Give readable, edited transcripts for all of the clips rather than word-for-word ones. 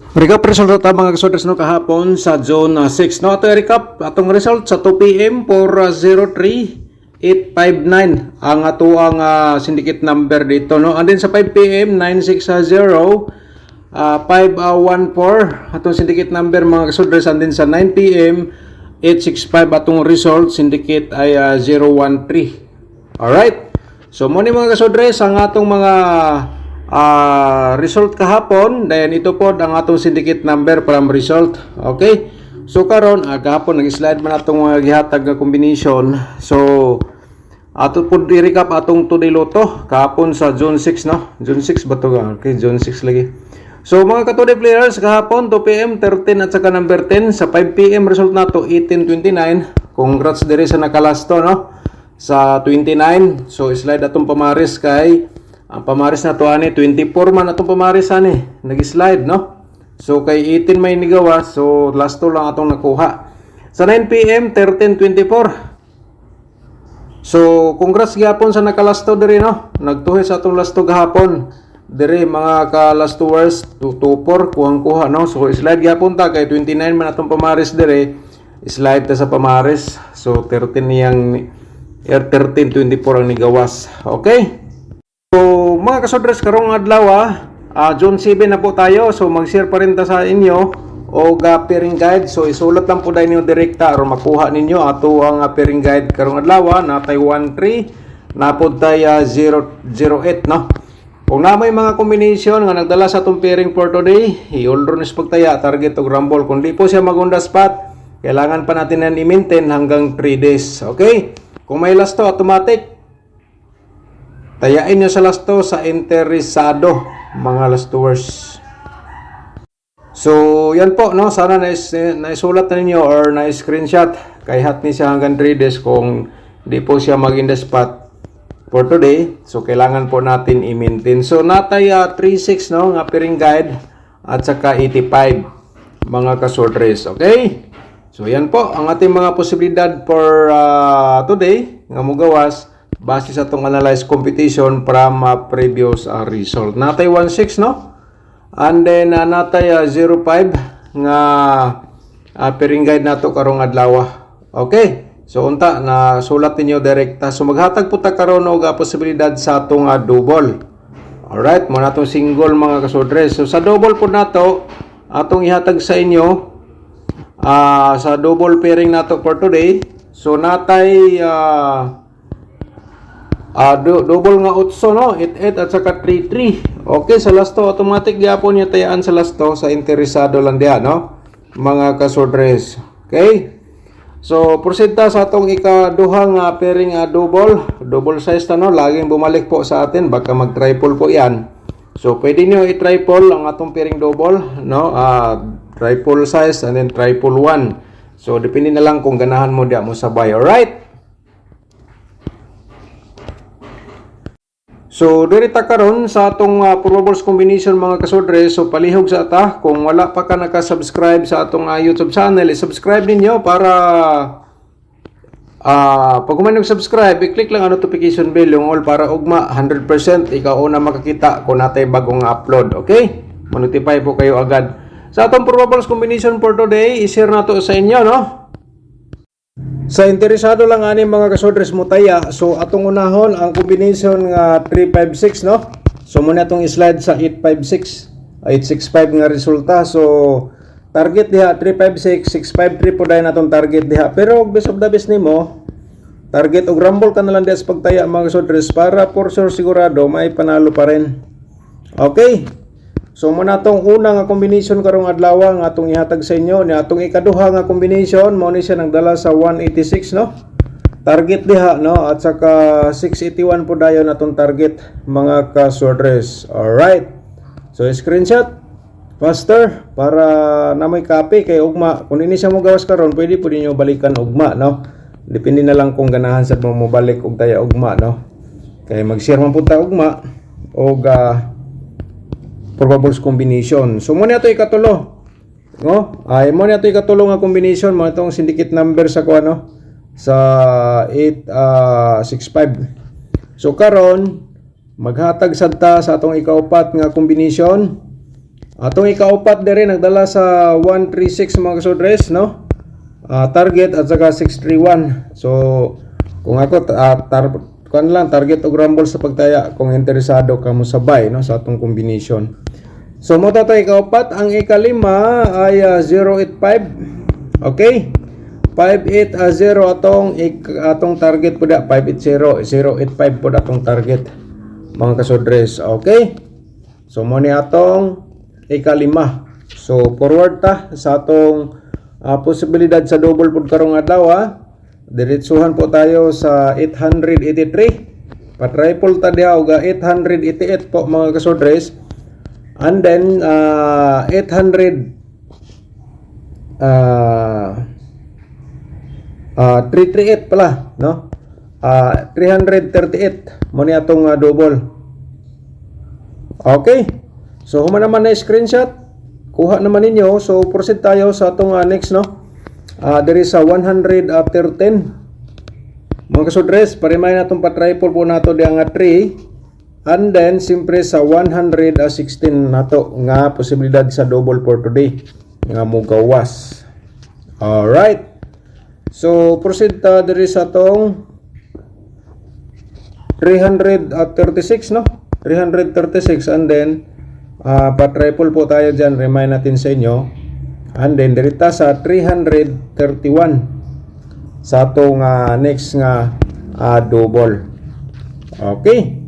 Recap result ta mga kasoders no kahapon sa zone 6 no. Ato recap atong result sa 2 PM for 03859 ang ato ang syndicate number dito no. And then sa 5 PM 960 514 atong syndicate number mga kasoders. And then sa 9 PM 865 atong result syndicate ay 013. Alright. So mo ni mga kasodres ang atong mga result kahapon. Then ito po ang atong syndicate number from result. Okay, so karon kahapon nag-slide man atong gihatag nga combination. So ato po i-recap atong today loto kahapon sa zone 6 no. Zone 6 ba to? Okay, zone 6 lagi. So mga katoday players kahapon 2 PM 13 at saka number 10 sa 5 PM result nato 1829. Congrats diri sa nakalasto no sa 29. So slide atong pamaris kay ang pamaris na to ani 24 man atong pamaris ani nag-slide no. So kay 18 may nigawa, so last to lang atong nakuha. Sa 9 PM 1324. So congrats gyapon sa nakalasto diri no. Nagtuhi sa atong lasto gahapon. Diri mga ka last hours 24 kuha no. So slide gyapon ta kay 29 man atong pamaris diri. Slide ta sa pamaris. So 13 niyang 1324 ang nigawas. Okay? So mga kasodres karong adlaw June 7 na po tayo. So mag-share pa rin ta sa inyo o pairing guide. So isulat lang po dahil ninyo direkta aron makuha ninyo ato ang pairing guide karong adlaw na tay 13 na po tayo 008 no. Kung na may mga combination nga nagdala sa atong pairing for today, i-all-run is pagtaya target o rumble. Kung di po siya magunda spot, kailangan pa natin yan i-maintain hanggang 3 days. Okay? Kung may lasto automatic, tayain nyo sa lasto sa interesado mga lastowers. So yan po no, sana naisulat na ninyo or na-screenshot kay hat ni siya hanggang 3 days kung di po siya mag in the spot for today. So kailangan po natin i-maintain. So natay 36 no nga pairing guide at saka 85 mga kasordres. Okay? So yan po ang ating mga posibilidad for today nga mugawas base sa itong analyze competition from previous result. Natay 1-6 no? And then natay 0-5 nga pairing guide nato karong adlaw. Okay. So unta na sulat ninyo direkta. So maghatag po ta karon og posibilidad sa atong double. Alright, mo natong single mga kasodres. So sa double po nato atong ihatag sa inyo sa double pairing nato for today. So natay double nga 8 no, 88 at saka 33. Okay, sa lasto automatic gyapon niya tayaan sa lasto sa interesado lang diha no, mga kasodres. Okay? So proceed ta sa atong ikaduha nga pairing double size ta no, laging bumalik po sa atin baka mag-triple po yan. So pwede niyo i-triple ang atong pairing double no, triple size and then triple 1. So depende na lang kung ganahan mo diha mo sabay. Alright? So dirita karon sa atong probables combination mga kasodre. So palihog sa ata kung wala pa ka naka-subscribe sa atong YouTube channel, i-subscribe ninyo para pag kumain subscribe, i-click lang ang notification bell yung all para ugma 100% ikaw una makakita kung natay bagong upload. Okay? Ma-notify po kayo agad. Sa atong probables combination for today, i-share nato sa inyo no. Sa interesado lang ani mga kasodres mo taya. So atong unahon ang combination nga 356 no. So muna atong slide sa 856 865 nga resulta. So target diha 356 653 po dahil natong target diha. Pero best of the best nimo target og rumble ka na lang diha sa pagtaya mga kasodres para for sure sigurado may panalo pa rin. Okay. So muna atong una nga combination karong adlaw nga atong ihatag sa inyo. Ni atong ikaduha nga combination mao ni siya nagdala sa 186 no. Target diha no at saka 681 po dayon atong target mga kasordres. Alright. So screenshot faster para na may copy kay ugma. Kung ini siya mo gawas karon, pwede po ninyo balikan ugma no. Depende na lang kung ganahan sad mo balik og taya ugma no. Kay mag-share man pud ta ugma og probables combination. So mo na ito ikatulo. No? Ay mo na ito ikatulo nga combination mo itong syndicate number sa kuan no sa 865. So karon maghatag sad ta sa atong ikaupat nga combination Atong ikaupat diri nagdala sa 136 mga kasodres, no? Target at saka 631. So kung ako target og rumble sa pagtaya kung interesado ka mo sabay, no, sa atong combination. So mo ta ikaupat, ang ikalima ay 085. Okay? 580 atong target po da 580 085 po atong target mga kasodres. Okay? So mo ni atong ikalima. So forward ta sa atong posibilidad sa double pud karong adlaw. Diretsuhan po tayo sa 883. Pa-triple ta diha og 888 po mga kasodres. And then 338 pala, no? 338 mo ni atong double. Okay? So human naman na screenshot, kuha naman ninyo. So proceed tayo sa atong next, no? There is a 113 mga kasodres, parimay natong pa-triple po nato diha nga 3. And then simpre sa 116 nato nga posibilidad sa double for today nga mugawas. Alright. So proceed ta diri sa tong 336, no? 336 and then pa-triple po tayo dyan, remind natin sa inyo. And then dirita sa 331 sa atong next nga double. Okay.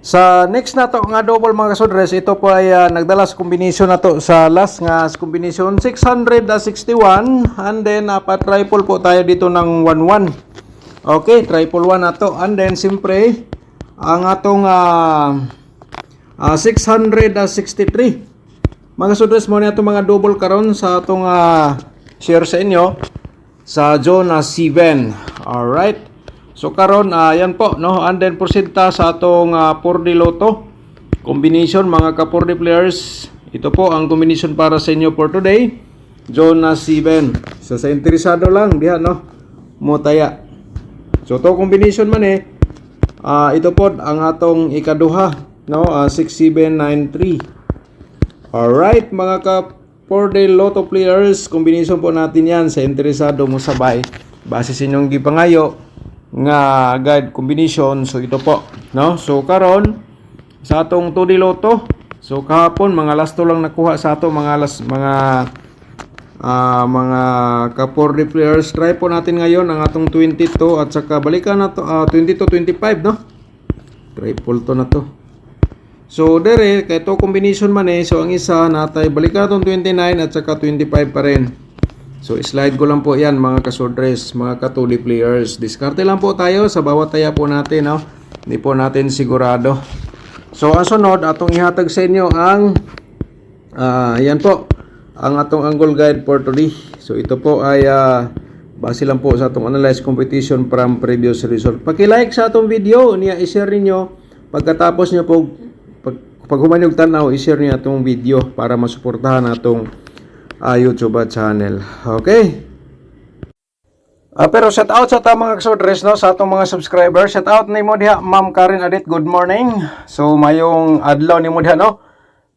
Sa next na to nga double mga kasodres, ito po ay nagdala sa combination na to sa last nga combination 661 and then pa-triple po tayo dito ng 11. Okay, triple 1 na to and then simpre ang atong 663. Mga kasodres mo na itong mga double karon sa atong share sa inyo sa zone 7. Alright. So karon yan po, no, and then proceed ta sa atong 4D Lotto combination mga ka 4D players. Ito po ang combination para sa inyo for today. Zone 7. So sa interesado lang diha, no, mo taya. So to combination man ito po ang atong ikaduha, no, 6793. Alright mga ka 4D Lotto players, combination po natin yan sa interesado mo sabay base sa inyong gipangayo nga guide combination. So ito po, no? So karon sa atong 2D Lotto, so kahapon mga last lang nakuha sa ato mga ka 4D players. Try po natin ngayon ang atong 22 at saka balikan na to 22-25, no? Triple to na to. So dere kay to combination man so ang isa natay balikan atong 29 at saka 25 pa rin. So slide ko lang po yan mga kasodres, mga ka-2D players. Diskarte lang po tayo sa bawat taya po natin, no? Hindi po natin sigurado. So ang sunod atong ihatag sa inyo ang yan po ang atong angle guide for today. So ito po ay base lang po sa atong analyze competition from previous result. Paki-like sa atong video, niya i-share niyo pagkatapos niyo po pag humanyog tanaw, i-share niyo atong video para masuportahan atong YouTube channel. Okay? Pero shout out sa ta mga kasodres, no, sa atong mga subscribers. Shout out nimo diha Ma'am Karen Adit, good morning. So mayong adlaw nimo diha, no.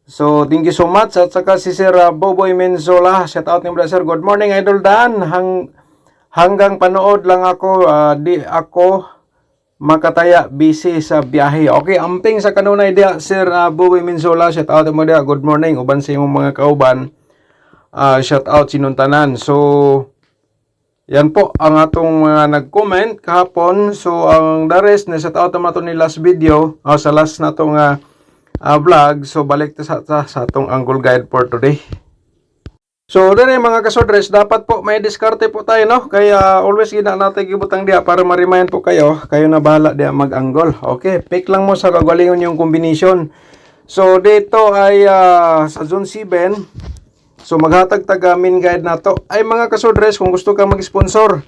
So thank you so much. At saka si Sir Boboy Menzola, shout out nimo diha sir. Good morning Idol Dan. Hanggang panood lang ako, di ako makataya, busy sa biyahe. Okay, amping sa kanunay diha Sir Boboy Menzola, shout out nimo diha. Good morning uban sa imong mga kauban. Shout out sinuntanan. So yan po ang atong mga nag-comment kahapon. So ang the rest na shout out naman ito ni last video sa last na itong vlog. So balik sa atong angle guide for today. So dere mga kasodres, dapat po may diskarte po tayo, no? Kaya always gina natin gibutang diha para ma-remind po kayo na bahala diha mag-angle. Okay, pick lang mo sa kagalingon yung combination. So dito ay sa zone 7. So maghatag tagamin guide na to. Ay mga kasodres, kung gusto ka mag-sponsor,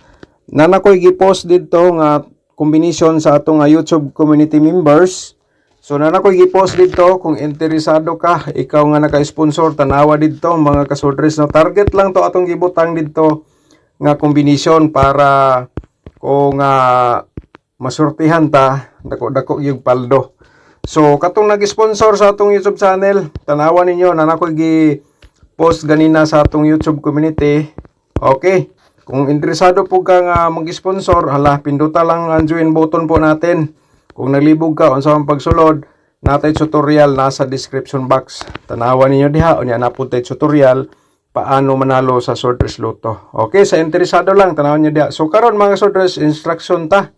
nanakoy gi-post dito nga combination sa atong YouTube community members. So nanakoy gi-post dito kung interesado ka, ikaw nga naka-sponsor, tanawa dito mga kasodres, no. Target lang to atong gibutang dito nga combination para kung masortihan ta dako-dako yung paldo. So katong nag-sponsor sa atong YouTube channel, tanawan ninyo na nako gi-post ganina sa atong YouTube community. Okay. Kung interesado po ka nga mag-sponsor, hala, pinduta lang ang join button po natin. Kung nalibog ka unsa man pagsulod, natay tutorial nasa description box. Tanawan ninyo diha unya na po tay tutorial paano manalo sa Sword Race Lotto. Okay, sa interesado lang tanawan niyo diha. So karon mga Sword Race instruction ta.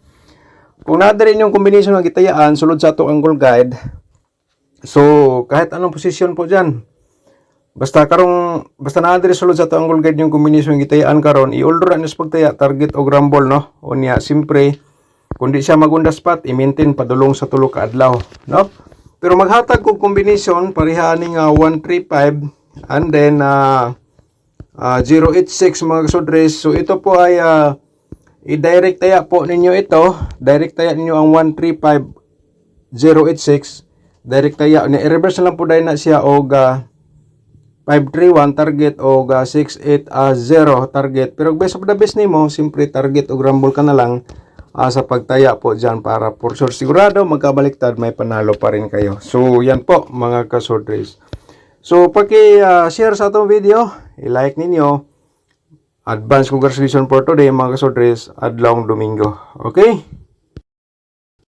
Kung nadiri yung combination nga gitayaan sulod sa ato angle guide. So kahit anong posisyon po diyan. Basta nadiri sulod sa ato angle guide yung combination nga gitayaan karon, i-order na sa pagtaya target o rumble no. Unya simpre kundi siya magunda spot, i-maintain padulong sa tulo ka adlaw, no? Pero maghatag kog combination pareha ning 135 and then 086 mga Sword Race. So ito po ay i-direct taya po ninyo ito. Direct taya ninyo ang 135086. Direct taya. I-reverse na lang po dahil na siya og 531 target o 680 target. Pero best of the best nimo, simpre target o rumble ka na lang sa pagtaya po dyan para for sure sigurado magkabaliktad may panalo pa rin kayo. So yan po mga ka-Sword Race. So paki-share sa atong video, i-like ninyo. Advance congratulations for today mga ka-Sword Race, adlong Domingo. Okay?